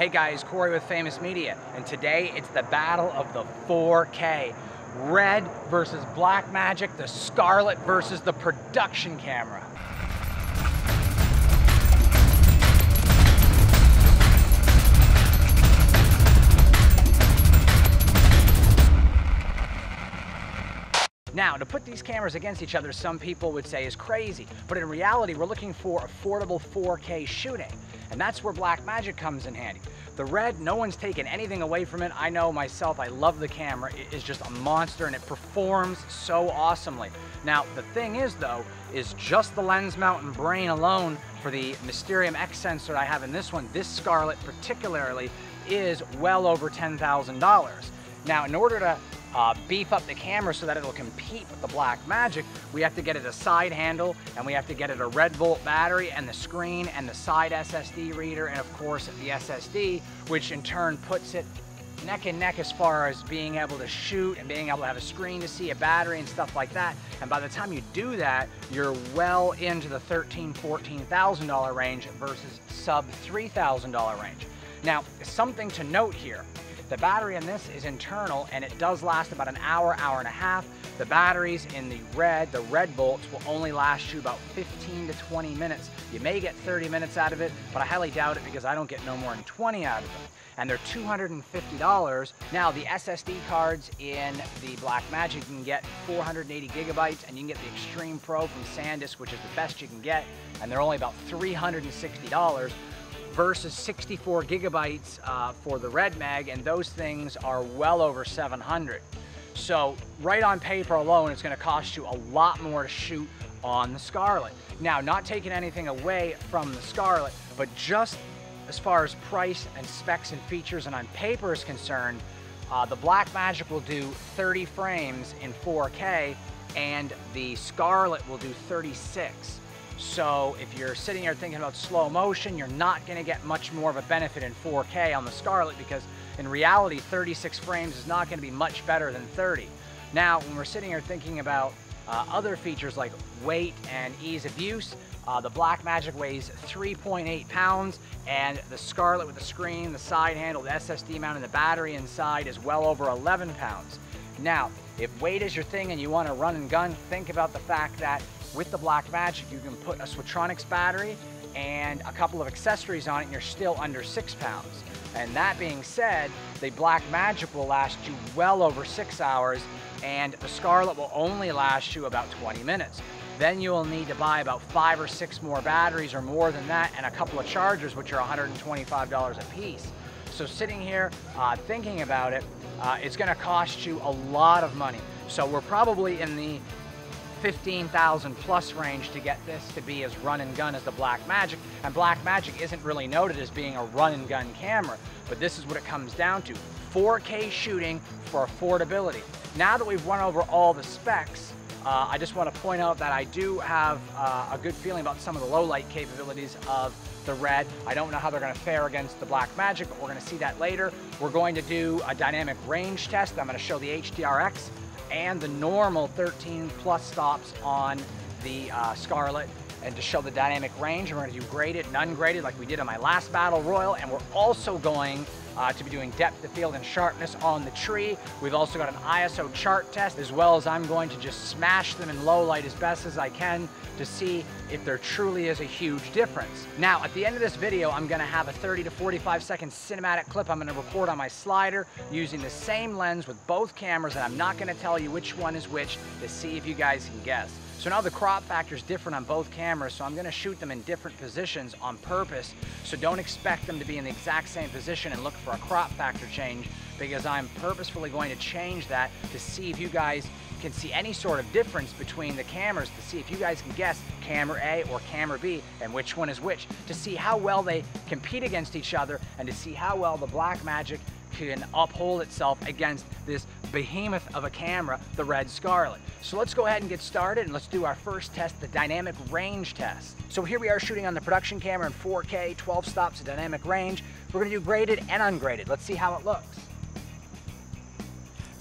Hey guys, Corey with Faymus Media, and today it's the battle of the 4K. Red versus Blackmagic, the Scarlett versus the production camera. Now, to put these cameras against each other, some people would say is crazy, but in reality, we're looking for affordable 4K shooting, and that's where Blackmagic comes in handy. The Red, no one's taken anything away from it. I know myself, I love the camera. It is just a monster and it performs so awesomely. Now, the thing is though, is just the lens mount and brain alone for the Mysterium X sensor I have in this one, this Scarlett particularly, is well over $10,000. Now, in order to beef up the camera so that it'll compete with the Blackmagic, we have to get it a side handle, and we have to get it a Red Volt battery, and the screen, and the side SSD reader, and of course the SSD, which in turn puts it neck and neck as far as being able to shoot and being able to have a screen to see, a battery and stuff like that. And by the time you do that, you're well into the $13,000, $14,000 range versus sub $3,000 range. Now, something to note here. The battery in this is internal and it does last about an hour, hour and a half. The batteries in the Red Volts, will only last you about 15 to 20 minutes. You may get 30 minutes out of it, but I highly doubt it because I don't get no more than 20 out of them. And they're $250. Now, the SSD cards in the Blackmagic, you can get 480 gigabytes, and you can get the Extreme Pro from SanDisk, which is the best you can get, and they're only about $360. Versus 64 gigabytes for the Red Mag, and those things are well over 700. So right on paper alone, it's going to cost you a lot more to shoot on the Scarlett. Now, not taking anything away from the Scarlett, but just as far as price and specs and features and on paper is concerned, the Blackmagic will do 30 frames in 4K, and the Scarlett will do 36. So if you're sitting here thinking about slow motion, you're not going to get much more of a benefit in 4K on the Scarlett, because in reality 36 frames is not going to be much better than 30. Now, when we're sitting here thinking about other features like weight and ease of use, the Blackmagic weighs 3.8 pounds, and the Scarlett with the screen, the side handle, the SSD mount, and the battery inside is well over 11 pounds. Now, if weight is your thing and you want to run and gun, think about the fact that with the Blackmagic, you can put a Switronix battery and a couple of accessories on it, and you're still under 6 pounds. And that being said, the Blackmagic will last you well over 6 hours, and the Scarlett will only last you about 20 minutes. Then you will need to buy about 5 or 6 more batteries or more than that, and a couple of chargers, which are $125 a piece. So sitting here thinking about it, it's going to cost you a lot of money. So we're probably in the 15,000 plus range to get this to be as run and gun as the Blackmagic, and Blackmagic isn't really noted as being a run and gun camera, but this is what it comes down to: 4K shooting for affordability. Now that we've run over all the specs, I just want to point out that I do have a good feeling about some of the low light capabilities of the Red. I don't know how they're going to fare against the Blackmagic, but we're going to see that later. We're going to do a dynamic range test. I'm going to show the HDRX and the normal 13 plus stops on the Scarlett, and to show the dynamic range. And we're going to do graded and ungraded like we did on my last battle royal, and we're also going to be doing depth of field and sharpness on the tree. We've also got an ISO chart test, as well as I'm going to just smash them in low light as best as I can to see if there truly is a huge difference. Now, at the end of this video, I'm going to have a 30 to 45 second cinematic clip I'm going to record on my slider using the same lens with both cameras, and I'm not going to tell you which one is which to see if you guys can guess. So now the crop factor is different on both cameras, so I'm going to shoot them in different positions on purpose. So don't expect them to be in the exact same position and look for a crop factor change, because I'm purposefully going to change that to see if you guys can see any sort of difference between the cameras, to see if you guys can guess camera A or camera B and which one is which, to see how well they compete against each other, and to see how well the Blackmagic can uphold itself against this behemoth of a camera, the Red Scarlet. So let's go ahead and get started, and let's do our first test, the dynamic range test. So here we are shooting on the production camera in 4K, 12 stops of dynamic range. We're going to do graded and ungraded. Let's see how it looks.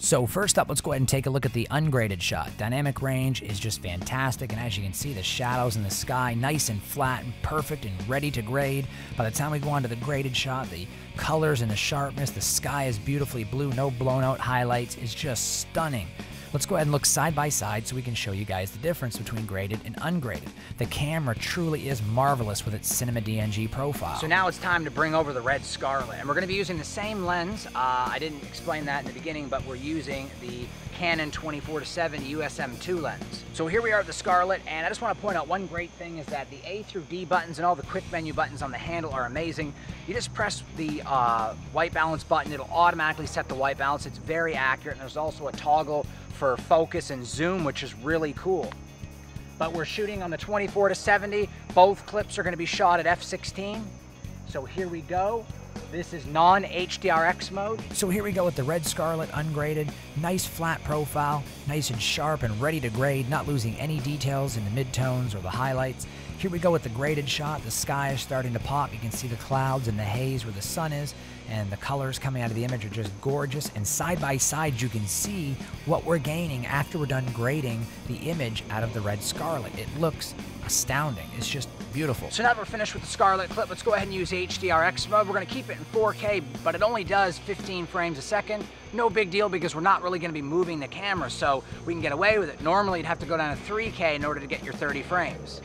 So first up, let's go ahead and take a look at the ungraded shot. Dynamic range is just fantastic, and as you can see, the shadows in the sky, nice and flat and perfect and ready to grade. By the time we go on to the graded shot, the colors and the sharpness, the sky is beautifully blue, no blown out highlights, it's just stunning. Let's go ahead and look side by side so we can show you guys the difference between graded and ungraded. The camera truly is marvelous with its Cinema DNG profile. So now it's time to bring over the Red Scarlet, and we're going to be using the same lens. I didn't explain that in the beginning, but we're using the Canon 24-70 USM2 lens. So here we are at the Scarlet, and I just want to point out one great thing is that the A through D buttons and all the quick menu buttons on the handle are amazing. You just press the white balance button, it'll automatically set the white balance. It's very accurate, and there's also a toggle for focus and zoom, which is really cool. But we're shooting on the 24-70. Both clips are going to be shot at f/16. So here we go. This is non-HDRX mode. So here we go with the Red Scarlet ungraded. Nice flat profile, nice and sharp and ready to grade, not losing any details in the midtones or the highlights. Here we go with the graded shot. The sky is starting to pop. You can see the clouds and the haze where the sun is, and the colors coming out of the image are just gorgeous. And side by side, you can see what we're gaining after we're done grading the image out of the Red Scarlet. It looks astounding. It's just beautiful. So now that we're finished with the Scarlet clip, let's go ahead and use HDRX mode. We're going to keep it in 4K, but it only does 15 frames a second. No big deal because we're not really going to be moving the camera, so we can get away with it. Normally, you'd have to go down to 3K in order to get your 30 frames.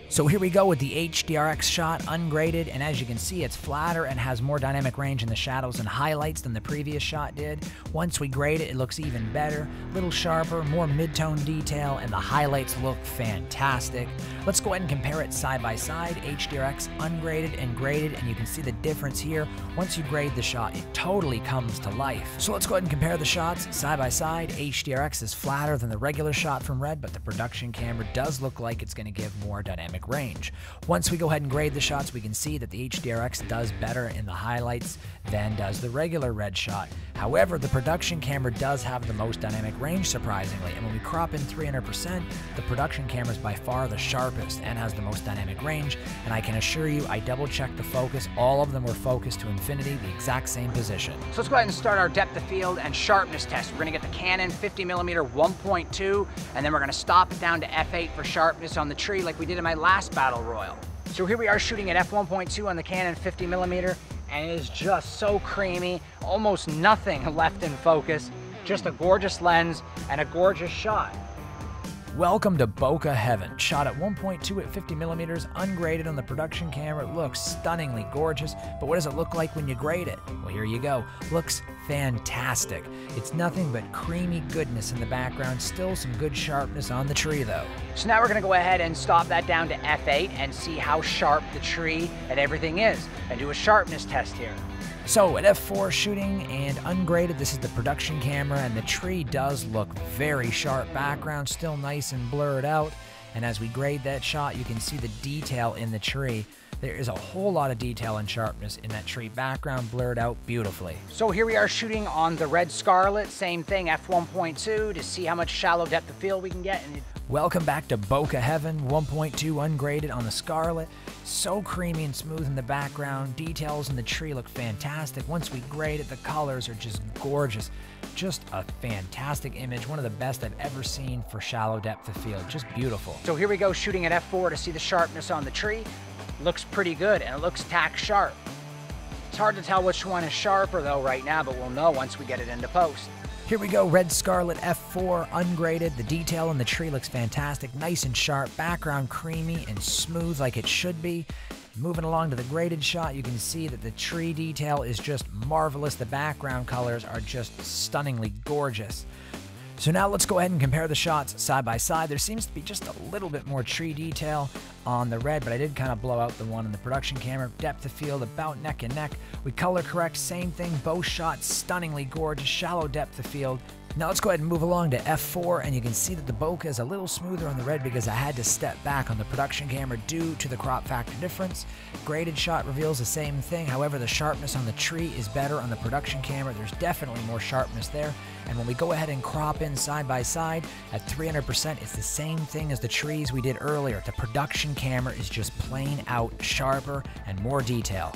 So here we go with the HDRX shot, ungraded, and as you can see, it's flatter and has more dynamic range in the shadows and highlights than the previous shot did. Once we grade it, it looks even better, a little sharper, more mid-tone detail, and the highlights look fantastic. Let's go ahead and compare it side by side, HDRX ungraded and graded, and you can see the difference here. Once you grade the shot, it totally comes to life. So let's go ahead and compare the shots side by side. HDRX is flatter than the regular shot from Red, but the production camera does look like it's going to give more dynamic range. Once we go ahead and grade the shots, we can see that the HDRX does better in the highlights than does the regular Red shot. However, the production camera does have the most dynamic range, surprisingly, and when we crop in 300%, the production camera is by far the sharpest and has the most dynamic range, and I can assure you, I double-checked the focus. All of them were focused to infinity, the exact same position. So let's go ahead and start our depth of field and sharpness test. We're going to get the Canon 50mm 1.2, and then we're going to stop it down to f8 for sharpness on the tree like we did in my last battle royal. So here we are shooting at f1.2 on the Canon 50mm, and it is just so creamy, almost nothing left in focus, just a gorgeous lens and a gorgeous shot. Welcome to Bokeh heaven. Shot at 1.2 at 50mm, ungraded on the production camera. It looks stunningly gorgeous, but what does it look like when you grade it? Well, here you go. Looks fantastic. It's nothing but creamy goodness in the background, still some good sharpness on the tree though. So now we're going to go ahead and stop that down to f8 and see how sharp the tree and everything is, and do a sharpness test here. So at f4 shooting and ungraded, this is the production camera, and the tree does look very sharp. Background still nice and blurred out, and as we grade that shot, you can see the detail in the tree. There is a whole lot of detail and sharpness in that tree. Background blurred out beautifully. So here we are shooting on the Red Scarlet, same thing, f1.2, to see how much shallow depth of field we can get. And welcome back to Bokeh heaven. 1.2 ungraded on the Scarlet. So creamy and smooth in the background. Details in the tree look fantastic. Once we grade it, the colors are just gorgeous. Just a fantastic image. One of the best I've ever seen for shallow depth of field. Just beautiful. So here we go shooting at f4 to see the sharpness on the tree. Looks pretty good, and it looks tack sharp. It's hard to tell which one is sharper though right now, but we'll know once we get it into post. Here we go, Red Scarlet f4, ungraded. The detail in the tree looks fantastic, nice and sharp, background creamy and smooth like it should be. Moving along to the graded shot, you can see that the tree detail is just marvelous. The background colors are just stunningly gorgeous. So now let's go ahead and compare the shots side by side. There seems to be just a little bit more tree detail on the Red, but I did kind of blow out the one in the production camera. Depth of field about neck and neck. We color correct, same thing. Both shots stunningly gorgeous, shallow depth of field. Now let's go ahead and move along to f4, and you can see that the bokeh is a little smoother on the Red because I had to step back on the production camera due to the crop factor difference. Graded shot reveals the same thing, however the sharpness on the tree is better on the production camera. There's definitely more sharpness there, and when we go ahead and crop in side by side at 300%, it's the same thing as the trees we did earlier. The production camera is just plain out sharper and more detail.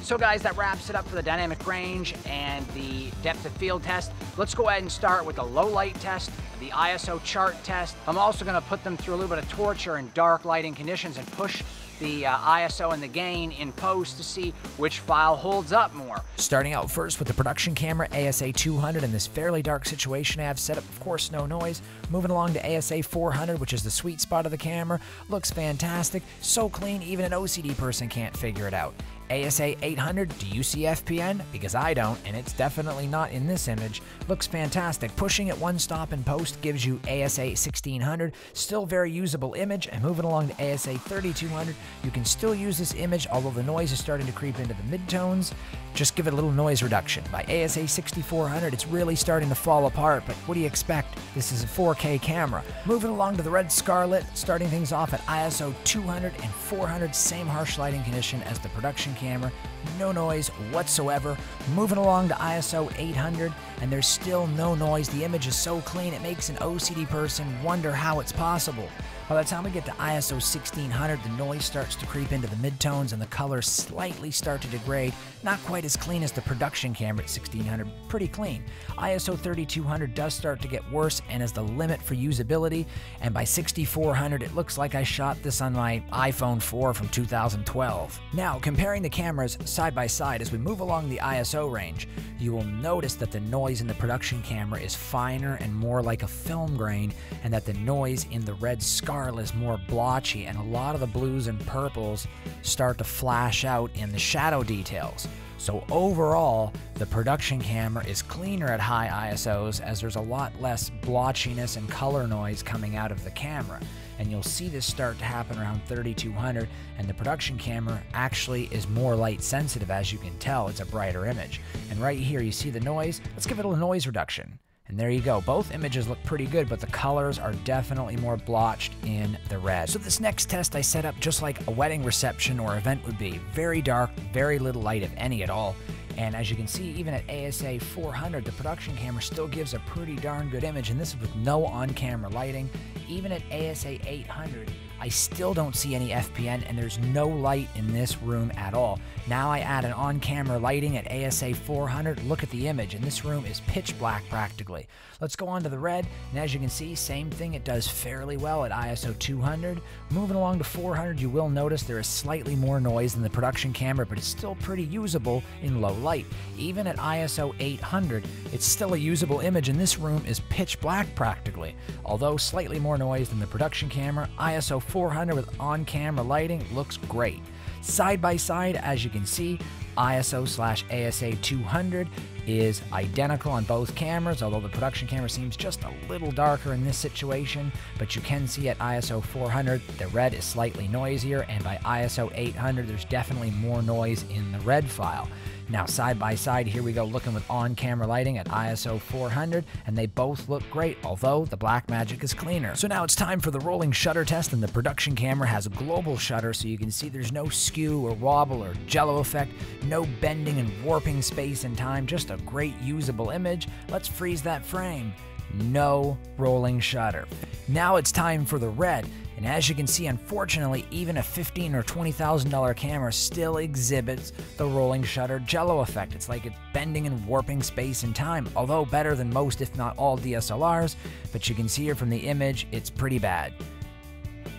So guys, that wraps it up for the dynamic range and the depth of field test. Let's go ahead and start with the low light test, the ISO chart test. I'm also gonna put them through a little bit of torture in dark lighting conditions and push the ISO and the gain in post to see which file holds up more. Starting out first with the production camera ASA 200 in this fairly dark situation I have set up, of course, no noise. Moving along to ASA 400, which is the sweet spot of the camera. Looks fantastic, so clean even an OCD person can't figure it out. ASA 800, do you see FPN? Because I don't, and it's definitely not in this image. Looks fantastic. Pushing it one stop in post gives you ASA 1600, still very usable image. And moving along to ASA 3200, you can still use this image, although the noise is starting to creep into the midtones. Just give it a little noise reduction. By ASA 6400, it's really starting to fall apart, but what do you expect? This is a 4K camera. Moving along to the Red Scarlet, starting things off at ISO 200 and 400, same harsh lighting condition as the production camera, no noise whatsoever. Moving along to ISO 800, and there's still no noise. The image is so clean, it makes an OCD person wonder how it's possible. By the time we get to ISO 1600, the noise starts to creep into the midtones and the colors slightly start to degrade. Not quite as clean as the production camera at 1600, pretty clean. ISO 3200 does start to get worse and is the limit for usability, and by 6400 it looks like I shot this on my iPhone 4 from 2012. Now, comparing the cameras side by side as we move along the ISO range, you will notice that the noise in the production camera is finer and more like a film grain, and that the noise in the Red Scarlet is more blotchy, and a lot of the blues and purples start to flash out in the shadow details. So overall, the production camera is cleaner at high ISOs as there's a lot less blotchiness and color noise coming out of the camera. And you'll see this start to happen around 3200, and the production camera actually is more light sensitive. As you can tell, it's a brighter image. And right here you see the noise. Let's give it a noise reduction. And there you go. Both images look pretty good, but the colors are definitely more blotched in the red. So this next test I set up just like a wedding reception or event would be. Very dark, very little light, if any at all. And as you can see, even at ASA 400, the production camera still gives a pretty darn good image, and this is with no on-camera lighting. Even at ASA 800, I still don't see any FPN, and there's no light in this room at all. Now I add an on-camera lighting at ASA 400. Look at the image, and this room is pitch black practically. Let's go on to the red, and as you can see, same thing. It does fairly well at ISO 200. Moving along to 400, you will notice there is slightly more noise than the production camera, but it's still pretty usable in low light. Even at ISO 800, it's still a usable image, and this room is pitch black practically. Although slightly more noise than the production camera, ISO 400 with on-camera lighting looks great. Side by side, as you can see, ISO/ASA 200 is identical on both cameras, although the production camera seems just a little darker in this situation, but you can see at ISO 400 the red is slightly noisier, and by ISO 800 there's definitely more noise in the red file. Now side by side, here we go looking with on-camera lighting at ISO 400, and they both look great, although the Blackmagic is cleaner. So now it's time for the rolling shutter test, and the production camera has a global shutter, so you can see there's no skew or wobble or jello effect, no bending and warping space and time, just a great usable image. Let's freeze that frame. No rolling shutter. Now it's time for the red. And as you can see, unfortunately, even a $15,000 or $20,000 camera still exhibits the rolling shutter jello effect. It's like it's bending and warping space and time, although better than most, if not all, DSLRs. But you can see here from the image, it's pretty bad.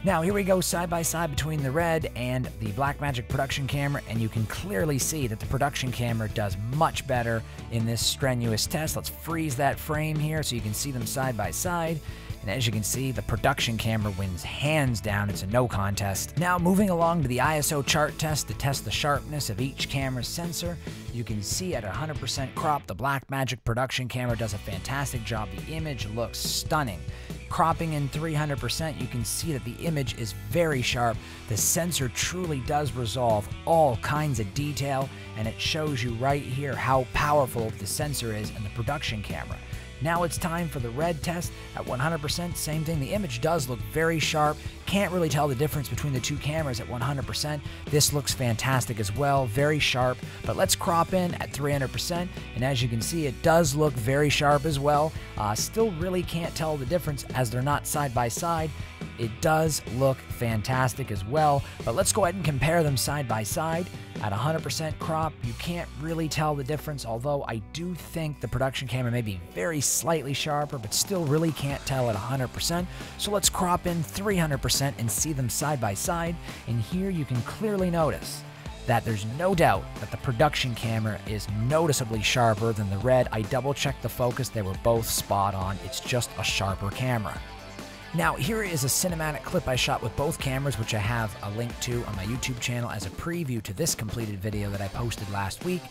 Now here we go side by side between the red and the Blackmagic production camera, and you can clearly see that the production camera does much better in this strenuous test. Let's freeze that frame here so you can see them side by side. And as you can see, the production camera wins hands down. It's a no contest. Now moving along to the ISO chart test to test the sharpness of each camera's sensor. You can see at 100% crop, the Blackmagic production camera does a fantastic job. The image looks stunning. Cropping in 300%, you can see that the image is very sharp. The sensor truly does resolve all kinds of detail, and it shows you right here how powerful the sensor is in the production camera. Now it's time for the red test. At 100%, same thing. The image does look very sharp, Can't really tell the difference between the two cameras at 100%. This looks fantastic as well, very sharp, but let's crop in at 300%, and as you can see, it does look very sharp as well. Still really can't tell the difference as they're not side by side. It does look fantastic as well, but let's go ahead and compare them side by side. At 100% crop, you can't really tell the difference, although I do think the production camera may be very slightly sharper, but still really can't tell at 100%. So let's crop in 300% and see them side by side, and here you can clearly notice that there's no doubt that the production camera is noticeably sharper than the Red. I double-checked the focus, they were both spot on. It's just a sharper camera. Now, here is a cinematic clip I shot with both cameras, which I have a link to on my YouTube channel as a preview to this completed video that I posted last week.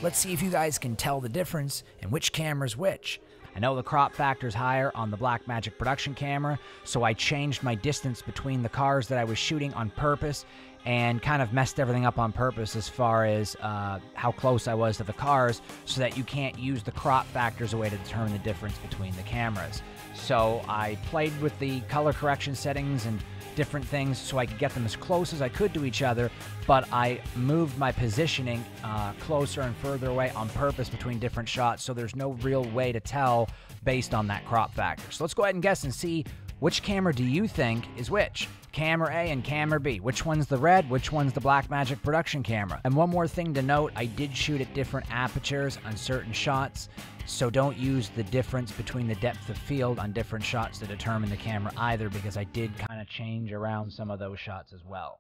Let's see if you guys can tell the difference and which camera's which. I know the crop factor's higher on the Blackmagic production camera, so I changed my distance between the cars that I was shooting on purpose and kind of messed everything up on purpose as far as how close I was to the cars, so that you can't use the crop factor as a way to determine the difference between the cameras. So I played with the color correction settings and different things so I could get them as close as I could to each other, but I moved my positioning closer and further away on purpose between different shots, so there's no real way to tell based on that crop factor. So let's go ahead and guess and see which camera do you think is which? Camera A and camera B. Which one's the Red? Which one's the Blackmagic production camera? And one more thing to note, I did shoot at different apertures on certain shots, so don't use the difference between the depth of field on different shots to determine the camera either, because I did kind of change around some of those shots as well.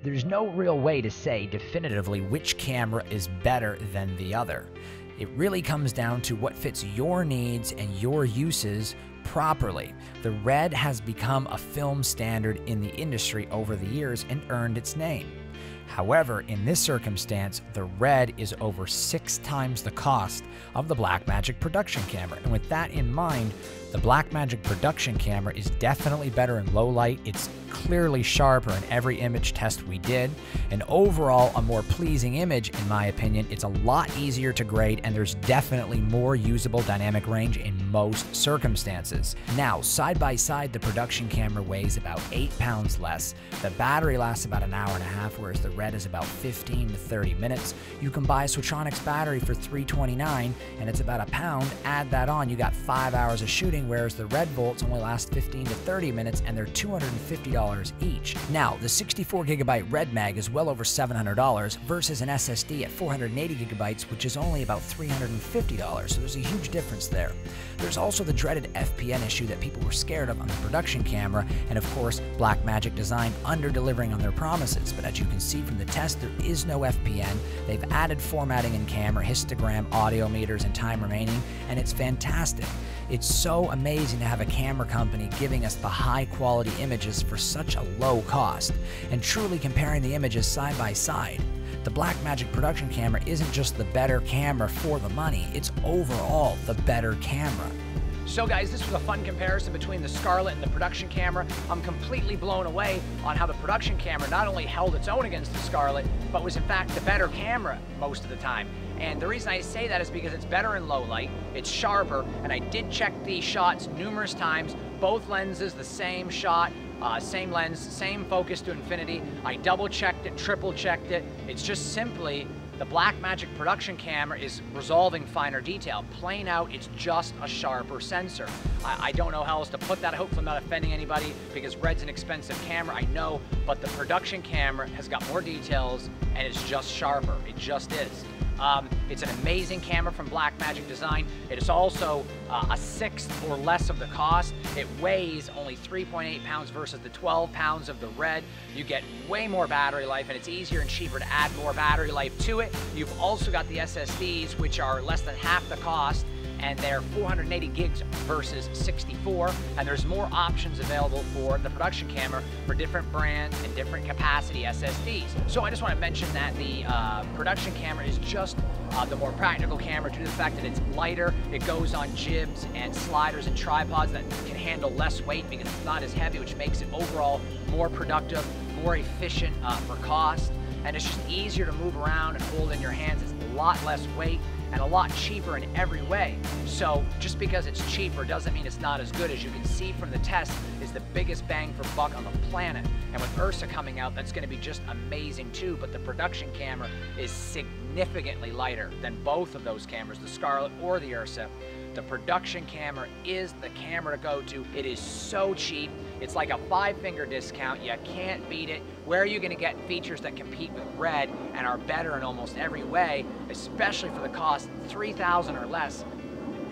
There's no real way to say definitively which camera is better than the other. It really comes down to what fits your needs and your uses properly. The Red has become a film standard in the industry over the years and earned its name. However, in this circumstance, the Red is over 6 times the cost of the Blackmagic production camera. And with that in mind, the Blackmagic production camera is definitely better in low light. It's clearly sharper in every image test we did, and overall a more pleasing image in my opinion. It's a lot easier to grade, and there's definitely more usable dynamic range in most circumstances. Now, side by side, the production camera weighs about 8 pounds less. The battery lasts about an hour and a half, whereas the Red is about 15 to 30 minutes. You can buy a Switchonics battery for $329, and it's about a pound. Add that on, you got 5 hours of shooting, whereas the Red Volts only last 15 to 30 minutes, and they're $250 each. Now, the 64GB Red Mag is well over $700 versus an SSD at 480GB, which is only about $350, so there's a huge difference there. There's also the dreaded FPN issue that people were scared of on the production camera, and of course, Blackmagic designed under-delivering on their promises, but as you can see from the test, there is no FPN. They've added formatting in camera, histogram, audio meters, and time remaining, and it's fantastic. It's so amazing to have a camera company giving us the high-quality images for such a low cost, and truly comparing the images side by side. The the Blackmagic production camera isn't just the better camera for the money, it's overall the better camera. So guys, this was a fun comparison between the Scarlett and the production camera. I'm completely blown away on how the production camera not only held its own against the Scarlett, but was in fact the better camera most of the time. And the reason I say that is because it's better in low light, it's sharper, and I did check the shots numerous times. Both lenses, the same shot, same lens, same focus to infinity. I double checked it, triple checked it. It's just simply the Blackmagic production camera is resolving finer detail. Plain out, it's just a sharper sensor. I don't know how else to put that. Hopefully I'm not offending anybody because Red's an expensive camera, I know, but the production camera has got more details and it's just sharper. It just is. It's an amazing camera from Blackmagic Design. It is also a sixth or less of the cost. It weighs only 3.8 pounds versus the 12 pounds of the Red. You get way more battery life, and it's easier and cheaper to add more battery life to it. You've also got the SSDs, which are less than half the cost, and they're 480 gigs versus 64, and there's more options available for the production camera for different brands and different capacity SSDs. So I just want to mention that the production camera is just the more practical camera due to the fact that it's lighter. It goes on jibs and sliders and tripods that can handle less weight because it's not as heavy, which makes it overall more productive, more efficient for cost, and it's just easier to move around and hold in your hands. It's a lot less weight and a lot cheaper in every way. So just because it's cheaper doesn't mean it's not as good. As you can see from the test, is the biggest bang for buck on the planet. And with Ursa coming out, that's gonna be just amazing too, but the production camera is significantly lighter than both of those cameras, the Scarlett or the Ursa. The production camera is the camera to go to. It is so cheap. It's like a 5-finger discount. You can't beat it. Where are you gonna get features that compete with Red and are better in almost every way, especially for the cost, $3,000 or less?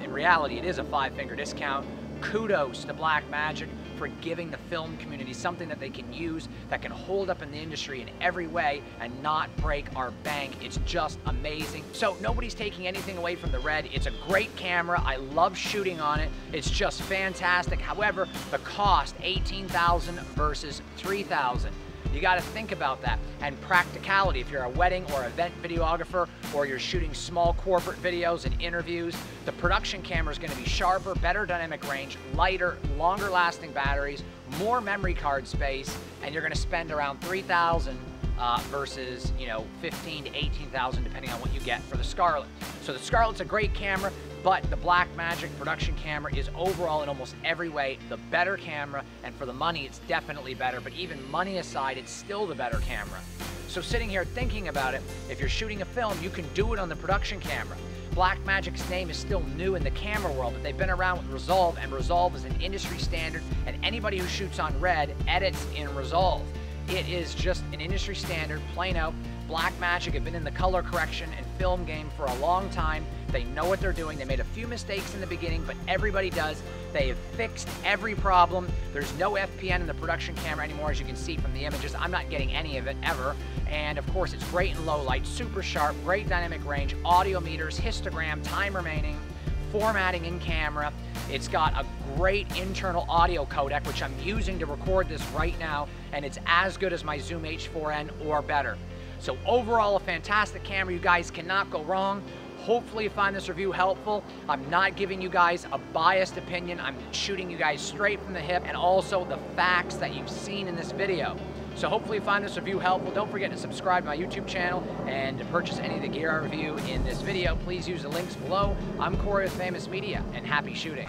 In reality, it is a 5-finger discount. Kudos to Blackmagic for giving the film community something that they can use that can hold up in the industry in every way and not break our bank. It's just amazing. So nobody's taking anything away from the Red. It's a great camera. I love shooting on it. It's just fantastic. However, the cost, $18,000 versus $3,000. You got to think about that. And practicality, if you're a wedding or event videographer, or you're shooting small corporate videos and interviews, the production camera is going to be sharper, better dynamic range, lighter, longer lasting batteries, more memory card space, and you're going to spend around $3,000 versus, you know, $15,000 to $18,000 depending on what you get for the Scarlett. So the Scarlett's a great camera, but the Blackmagic production camera is overall in almost every way the better camera, and for the money it's definitely better, but even money aside, it's still the better camera. So sitting here thinking about it, if you're shooting a film, you can do it on the production camera. Blackmagic's name is still new in the camera world, but they've been around with Resolve, and Resolve is an industry standard, and anybody who shoots on Red edits in Resolve. It is just an industry standard, plain out. Blackmagic have been in the color correction and film game for a long time. They know what they're doing. They made a few mistakes in the beginning, but everybody does. They have fixed every problem. There's no FPN in the production camera anymore, as you can see from the images. I'm not getting any of it ever. And of course, it's great in low light, super sharp, great dynamic range, audio meters, histogram, time remaining, formatting in camera. It's got a great internal audio codec, which I'm using to record this right now, and it's as good as my Zoom H4n or better. So overall, a fantastic camera. You guys cannot go wrong. Hopefully you find this review helpful. I'm not giving you guys a biased opinion. I'm shooting you guys straight from the hip, and also the facts that you've seen in this video. So hopefully you find this review helpful. Don't forget to subscribe to my YouTube channel, and to purchase any of the gear I review in this video, please use the links below. I'm Corey with Faymus Media, and happy shooting.